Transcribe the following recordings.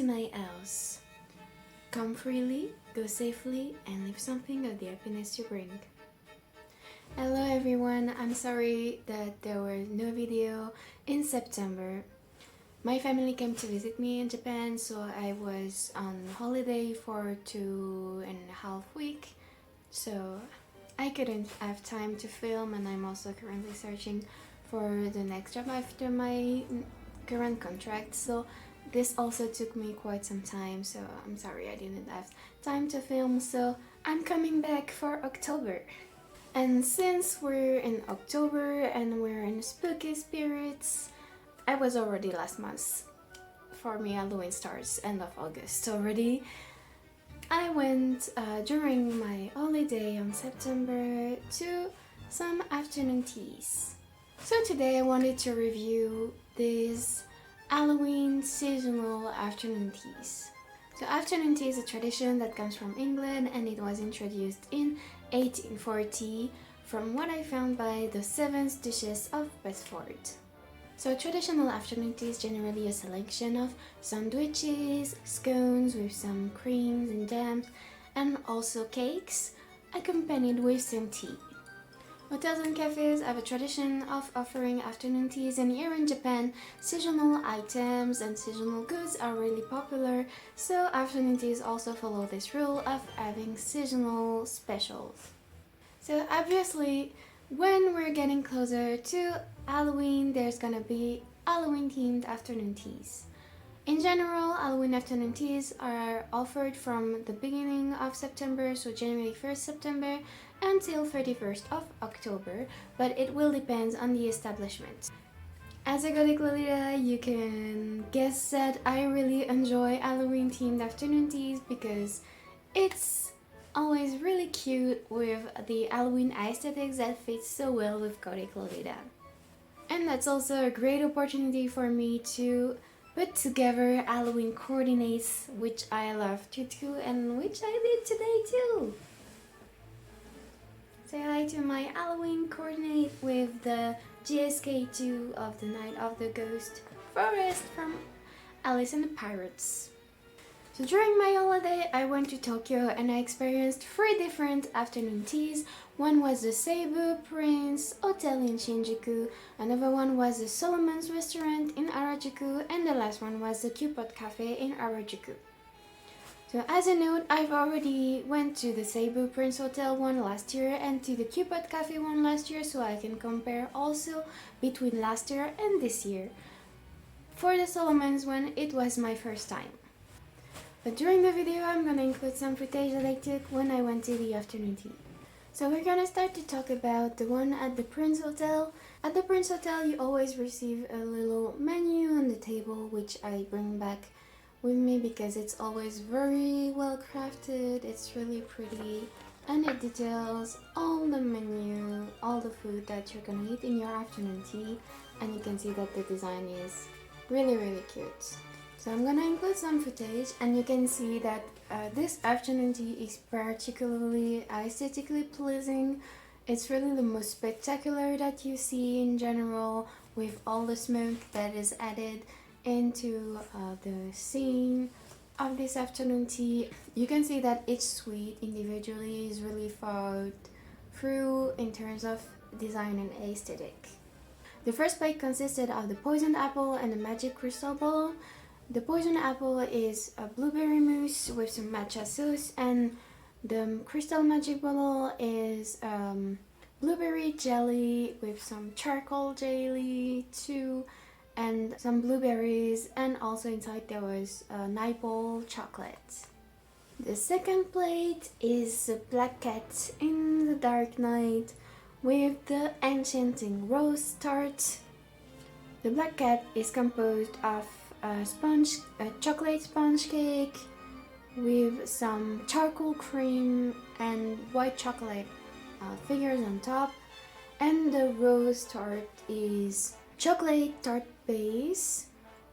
my house. Come freely, go safely, and leave something of the happiness you bring. Hello everyone, I'm sorry that there was no video in September. My family came to visit me in Japan, so I was on holiday for 2.5 weeks. So I couldn't have time to film, and I'm also currently searching for the next job after my current contract. So this also took me quite some time, so I'm sorry I didn't have time to film. So I'm coming back for October. And since we're in October and we're in spooky spirits, I was already last month. For me, Halloween starts end of August already. I went during my holiday on September to some afternoon teas. So today I wanted to review these Halloween seasonal afternoon teas. So afternoon tea is a tradition that comes from England, and it was introduced in 1840 from what I found by the 7 Duchess of Bedford. So traditional afternoon tea is generally a selection of sandwiches, scones with some creams and jams, and also cakes, accompanied with some tea. Hotels and cafes have a tradition of offering afternoon teas, and here in Japan, seasonal items and seasonal goods are really popular, so afternoon teas also follow this rule of having seasonal specials. So obviously, when we're getting closer to Halloween, there's gonna be Halloween themed afternoon teas. In general, Halloween afternoon teas are offered from the beginning of September, so January 1st September, until 31st of October, but it will depend on the establishment. As a Gothic Lolita, you can guess that I really enjoy Halloween themed afternoon teas because it's always really cute with the Halloween aesthetics that fits so well with Gothic Lolita. And that's also a great opportunity for me to put together Halloween coordinates, which I love to do and which I did today too. Say hi to my Halloween coordinate with the GSK2 of the Night of the Ghost Forest from Alice and the Pirates. So during my holiday, I went to Tokyo and I experienced 3 different afternoon teas. One was the Seibu Prince Hotel in Shinjuku, another one was the Solomon's Restaurant in Harajuku, and the last one was the Q-pot Cafe in Harajuku. So as a note, I've already went to the Seibu Prince Hotel one last year and to the Q-pot Cafe one last year, so I can compare also between last year and this year. For the Solomon's one, it was my first time. But during the video, I'm gonna include some footage that I took when I went to the afternoon tea. So we're gonna start to talk about the one at the Prince Hotel. At the Prince Hotel, you always receive a little menu on the table, which I bring back with me because it's always very well crafted, it's really pretty, and it details all the menu, all the food that you're gonna eat in your afternoon tea, and you can see that the design is really cute. So I'm gonna include some footage, and you can see that this afternoon tea is particularly aesthetically pleasing. It's really the most spectacular that you see in general, with all the smoke that is added into the scene of this afternoon tea. You can see that each suite individually is really thought through in terms of design and aesthetic. The first plate consisted of the poisoned apple and the magic crystal ball. The poison apple is a blueberry mousse with some matcha sauce, and the crystal magic bottle is blueberry jelly with some charcoal jelly too, and some blueberries, and also inside there was maple chocolate. The second plate is the Black Cat in the Dark Night with the enchanting rose tart. The Black Cat is composed of a chocolate sponge cake with some charcoal cream and white chocolate figures on top, and the rose tart is chocolate tart base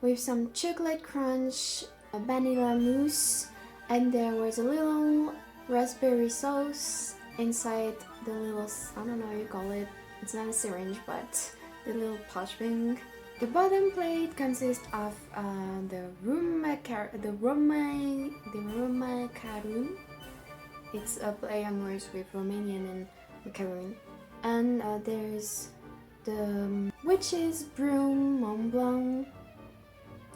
with some chocolate crunch, a vanilla mousse, and there was a little raspberry sauce inside the little, I don't know how you call it, it's not a syringe, but the little posh thing. The bottom plate consists of the macaroon. It's a play on words with Romanian and macaroon. And there's the witch's broom Mont Blanc,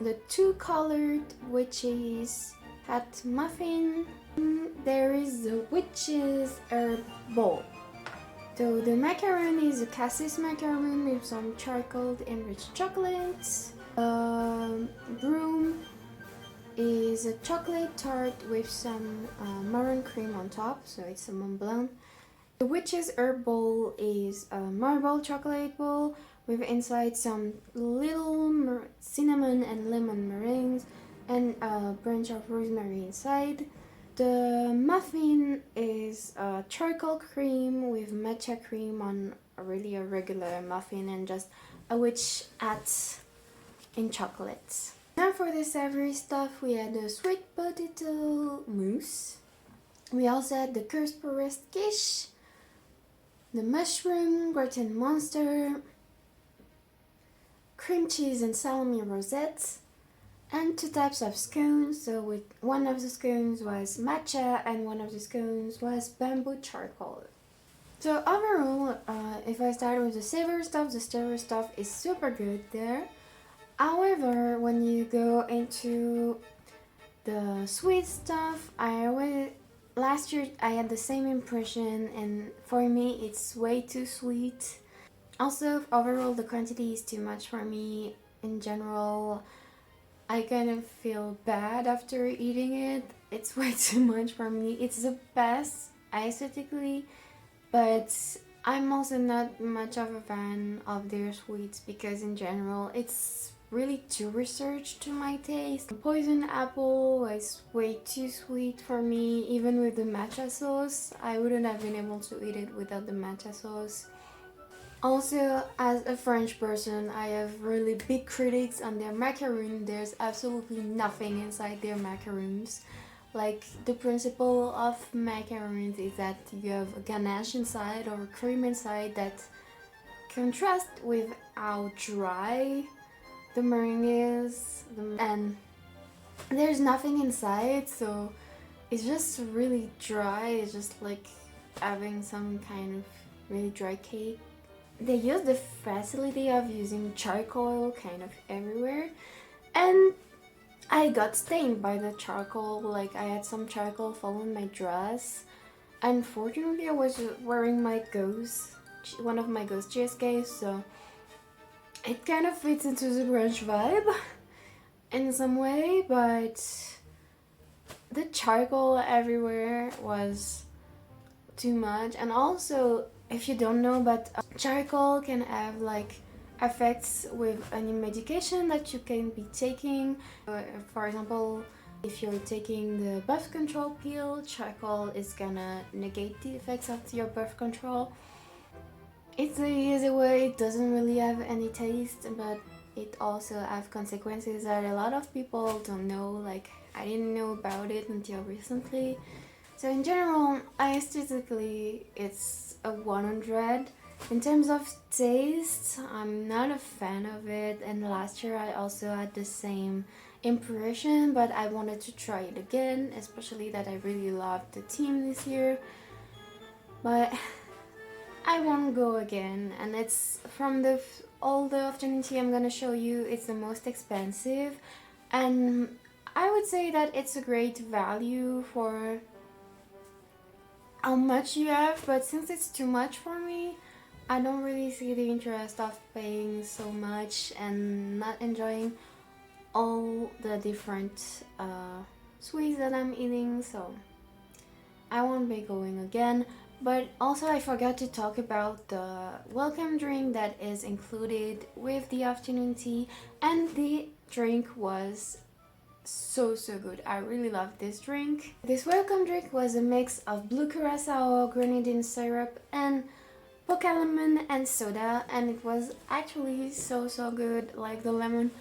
the two-colored witch's hat muffin. There is the witch's herb bowl. So the macaroon is a cassis macaroon with some charcoal enriched chocolates. Broom is a chocolate tart with some maroon cream on top, so it's a Mont Blanc. The witch's herb bowl is a marble chocolate bowl with inside some little cinnamon and lemon meringues and a branch of rosemary inside. The muffin is a charcoal cream with matcha cream on a regular muffin and just a witch hat in chocolate. Now for the savory stuff, we had the sweet potato mousse. We also had the cursed forest quiche, the mushroom gratin monster, cream cheese and salami rosette, and two types of scones. So with one of the scones was matcha and one of the scones was bamboo charcoal. So overall, if I start with the savory stuff is super good there. However, when you go into the sweet stuff, last year I had the same impression, and for me it's way too sweet. Also, overall the quantity is too much for me. In general, I kind of feel bad after eating it. It's way too much for me. It's the best aesthetically, but I'm also not much of a fan of their sweets because in general it's really too researched to my taste. Poison apple was way too sweet for me. Even with the matcha sauce, I wouldn't have been able to eat it without the matcha sauce. Also, as a French person, I have really big critiques on their macaroon. There's absolutely nothing inside their macaroons. Like, the principle of macaroons is that you have a ganache inside or cream inside that contrasts with how dry the meringue is, and there's nothing inside, so it's just really dry. It's just like having some kind of really dry cake. They use the facility of using charcoal kind of everywhere, and I got stained by the charcoal. Like, I had some charcoal fall on my dress. Unfortunately, I was wearing one of my ghost GSKs, so it kind of fits into the brunch vibe in some way, but the charcoal everywhere was too much. And also, if you don't know, but charcoal can have like effects with any medication that you can be taking. For example, if you're taking the birth control pill, charcoal is gonna negate the effects of your birth control. It's the easy way. It doesn't really have any taste, but it also has consequences that a lot of people don't know. Like, I didn't know about it until recently. So in general, aesthetically, it's a 100. In terms of taste, I'm not a fan of it, and last year I also had the same impression, but I wanted to try it again, especially that I really loved the theme this year. But I won't go again, and it's from all the afternoon tea I'm gonna show you, it's the most expensive, and I would say that it's a great value for how much you have, but since it's too much for me, I don't really see the interest of paying so much and not enjoying all the different sweets that I'm eating, so I won't be going again. But also, I forgot to talk about the welcome drink that is included with the afternoon tea, and the drink was so good. I really love this drink. This welcome drink was a mix of blue curacao, grenadine syrup, and poca lemon and soda, and it was actually so good. Like, the lemon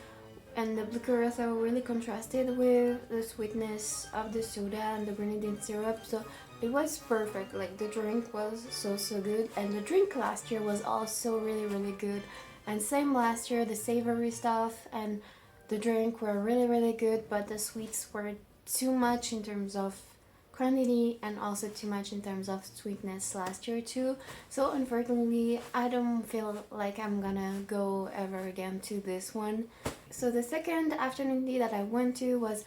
and the blue curacao really contrasted with the sweetness of the soda and the grenadine syrup, so it was perfect. Like, the drink was so good, and the drink last year was also really good And same last year, the savory stuff and the drink were really good, but the sweets were too much in terms of quantity and also too much in terms of sweetness last year too. So unfortunately, I don't feel like I'm gonna go ever again to this one. So the second afternoon tea that I went to was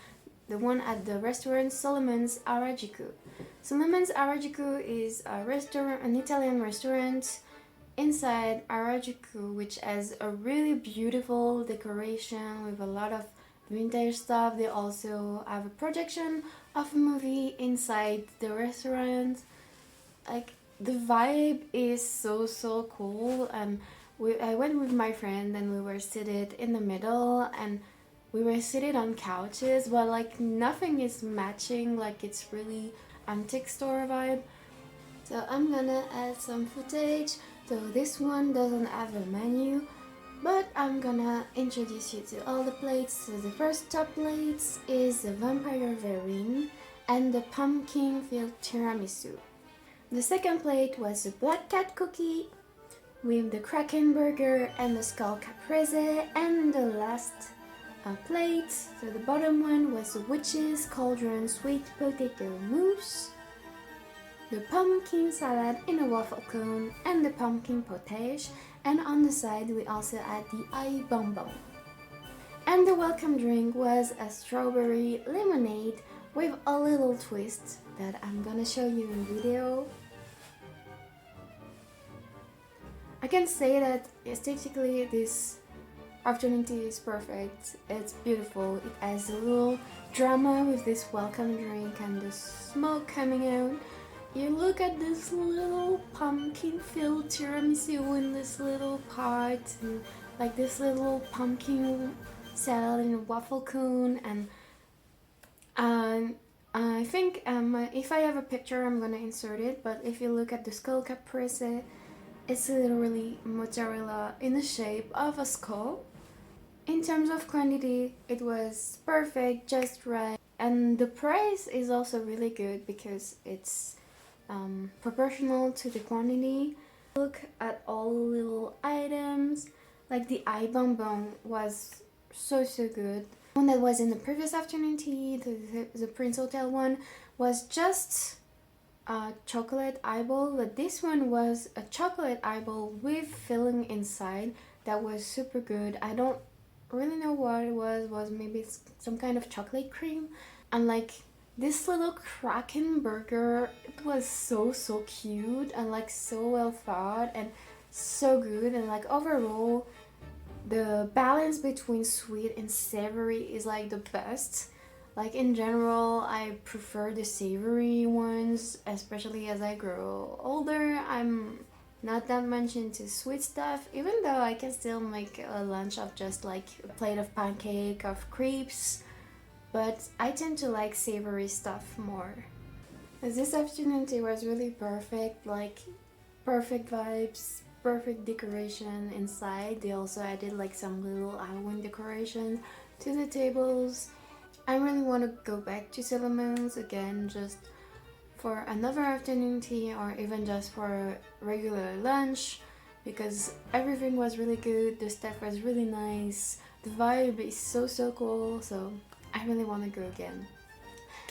the one at the restaurant Solomon's Harajuku. Solomon's Harajuku is a restaurant, an Italian restaurant inside Harajuku, which has a really beautiful decoration with a lot of vintage stuff. They also have a projection of a movie inside the restaurant. Like, the vibe is so cool, and I went with my friend and we were seated in the middle, and we were seated on couches, but like nothing is matching, like it's really antique store vibe. So I'm gonna add some footage. So this one doesn't have a menu, but I'm gonna introduce you to all the plates. So the first top plates is the vampire verrine and the pumpkin filled tiramisu. The second plate was the black cat cookie with the kraken burger and the skull caprese, and the last plate, so the bottom one, was the witch's cauldron sweet potato mousse, the pumpkin salad in a waffle cone, and the pumpkin potage, and on the side we also had the ai bonbon. And the welcome drink was a strawberry lemonade with a little twist that I'm gonna show you in video. I can say that aesthetically this afternoon tea is perfect. It's beautiful. It has a little drama with this welcome drink and the smoke coming out. You look at this little pumpkin filled tiramisu in this little pot, and like this little pumpkin salad in a waffle cone, and I think if I have a picture I'm gonna insert it, but if you look at the skull caprese, it's literally mozzarella in the shape of a skull. In terms of quantity, it was perfect, just right, and the price is also really good because it's proportional to the quantity. Look at all the little items, like the ai bonbon was so good. The one that was in the previous afternoon tea, the Prince Hotel one, was just a chocolate eyeball, but this one was a chocolate eyeball with filling inside that was super good. I don't really know what it was maybe some kind of chocolate cream, and like this little kraken burger, it was so cute and like so well thought and so good, and like overall the balance between sweet and savory is like the best. Like in general, I prefer the savory ones, especially as I grow older. I'm not that much into sweet stuff, even though I can still make a lunch of just like a plate of pancake, of crepes, but I tend to like savory stuff more. This afternoon tea was really perfect, like perfect vibes, perfect decoration inside. They also added like some little Halloween decorations to the tables. I really want to go back to Solomon's again, just for another afternoon tea or even just for a regular lunch, because everything was really good, the staff was really nice, the vibe is so cool, so I really want to go again.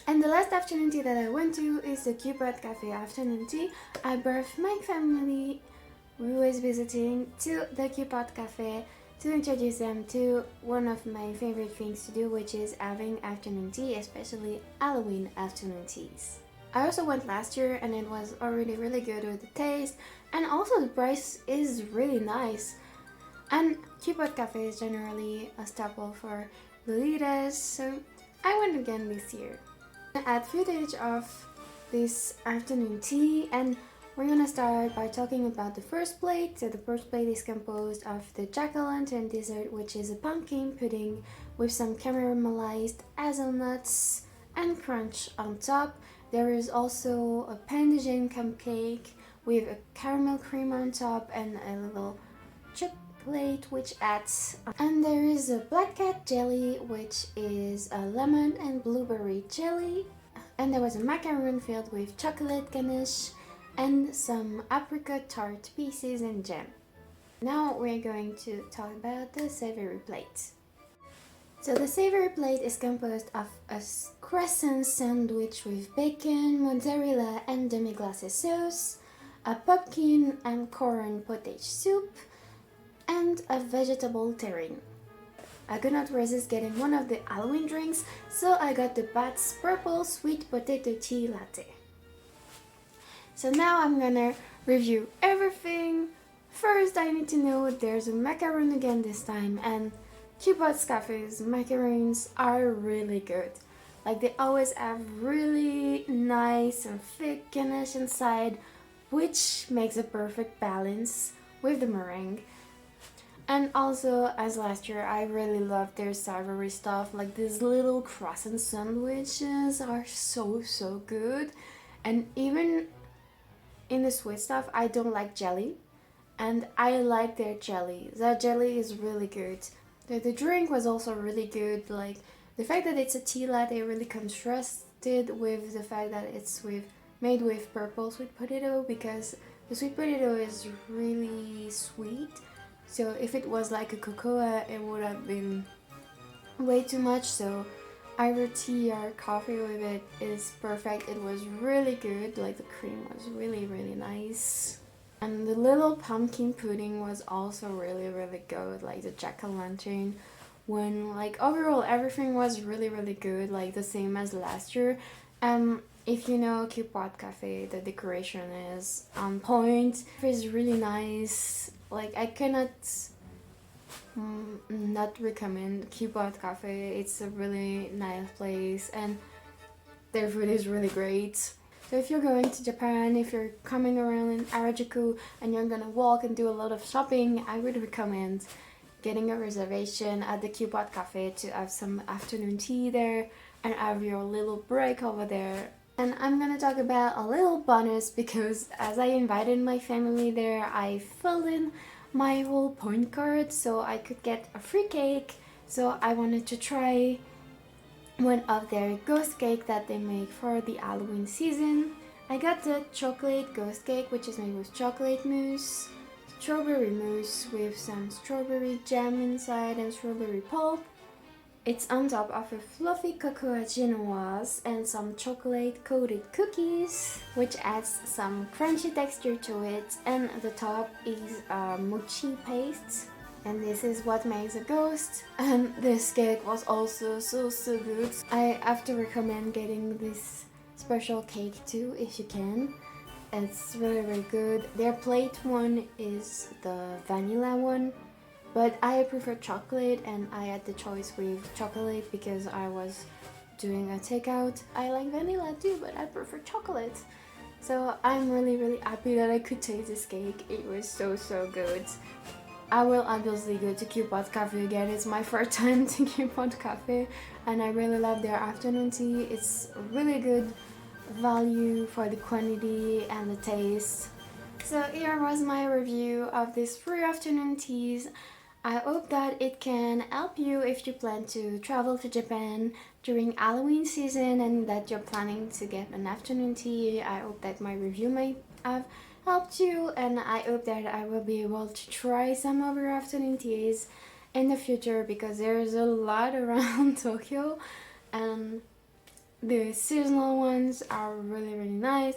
And the last afternoon tea that I went to is the Q-pot cafe afternoon tea. I brought my family who was visiting to the Q-pot cafe to introduce them to one of my favorite things to do, which is having afternoon tea, especially Halloween afternoon teas. I also went last year and it was already really good with the taste, and also the price is really nice. And Q-pot cafe is generally a staple for lolitas, so I went again this year. I'm gonna add footage of this afternoon tea, and we're gonna start by talking about the first plate. So the first plate is composed of the jack-o'-lantern dessert, which is a pumpkin pudding with some caramelized hazelnuts and crunch on top. There is also a pain de jam cupcake with a caramel cream on top and a little chip plate which adds. And there is a black cat jelly, which is a lemon and blueberry jelly. And there was a macaroon filled with chocolate ganache and some apricot tart pieces and jam. Now we're going to talk about the savory plate. So the savory plate is composed of a croissant sandwich with bacon, mozzarella and demi-glace sauce, a pumpkin and corn potage soup, and a vegetable terrine. I could not resist getting one of the Halloween drinks, so I got the Bat's Purple Sweet Potato Tea Latte. So now I'm gonna review everything. First, I need to know there's a macaron again this time, and Q-pot's cafe's macarons are really good. Like, they always have really nice and thick ganache inside, which makes a perfect balance with the meringue. And also, as last year, I really love their savory stuff. Like, these little croissant sandwiches are so good. And even in the sweet stuff, I don't like jelly, and I like their jelly. That jelly is really good. The drink was also really good. Like, the fact that it's a tea latte really contrasted with the fact that it's made with purple sweet potato, because the sweet potato is really sweet. So if it was like a cocoa, it would have been way too much. So either tea or coffee with it is perfect. It was really good. Like, the cream was really nice. And the little pumpkin pudding was also really good. Like, the jack-o'-lantern one. Like, overall everything was really good. Like, the same as last year. If you know Q-pot Cafe, the decoration is on point. It's really nice. Like, I cannot not recommend Q-pot Cafe. It's a really nice place, and their food is really great. So if you're going to Japan, if you're coming around in Harajuku and you're gonna walk and do a lot of shopping, I would recommend getting a reservation at the Q-pot Cafe to have some afternoon tea there and have your little break over there. And I'm gonna talk about a little bonus, because as I invited my family there, I filled in my whole point card so I could get a free cake. So I wanted to try one of their ghost cake that they make for the Halloween season. I got the chocolate ghost cake, which is made with chocolate mousse, strawberry mousse with some strawberry jam inside and strawberry pulp. It's on top of a fluffy cocoa genoise and some chocolate coated cookies, which adds some crunchy texture to it, and the top is mochi paste. And this is what makes a ghost. And this cake was also so good. I have to recommend getting this special cake too, if you can. It's really good. Their plate one is the vanilla one, but I prefer chocolate, and I had the choice with chocolate because I was doing a takeout. I like vanilla too, but I prefer chocolate. So I'm really happy that I could taste this cake. It was so good. I will obviously go to Q-pot Cafe again. It's my first time to Q-pot Cafe, and I really love their afternoon tea. It's really good value for the quantity and the taste. So here was my review of these 3 afternoon teas. I hope that it can help you if you plan to travel to Japan during Halloween season and that you're planning to get an afternoon tea. I hope that my review may have helped you, and I hope that I will be able to try some of your afternoon teas in the future, because there's a lot around Tokyo and the seasonal ones are really nice.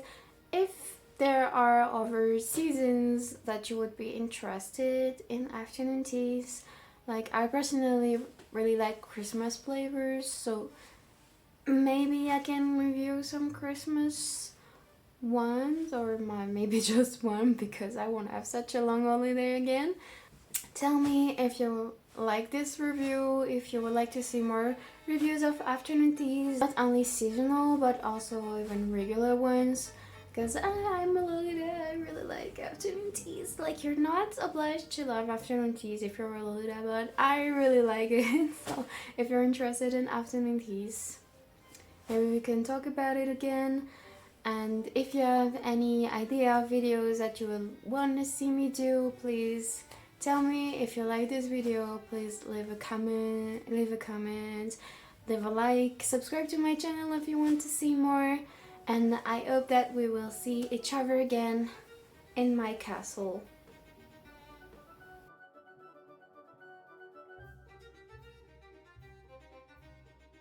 If there are other seasons that you would be interested in afternoon teas, like, I personally really like Christmas flavors, so maybe I can review some Christmas ones, or maybe just one, because I won't have such a long holiday again. Tell me if you like this review, if you would like to see more reviews of afternoon teas, not only seasonal but also even regular ones, because I'm a Lolita. I really like afternoon teas. Like, you're not obliged to love afternoon teas if you're a Lolita, but I really like it. So if you're interested in afternoon teas, maybe we can talk about it again. And if you have any idea of videos that you will want to see me do, please tell me. If you like this video, please leave a comment, leave a like, subscribe to my channel if you want to see more, and I hope that we will see each other again in my castle.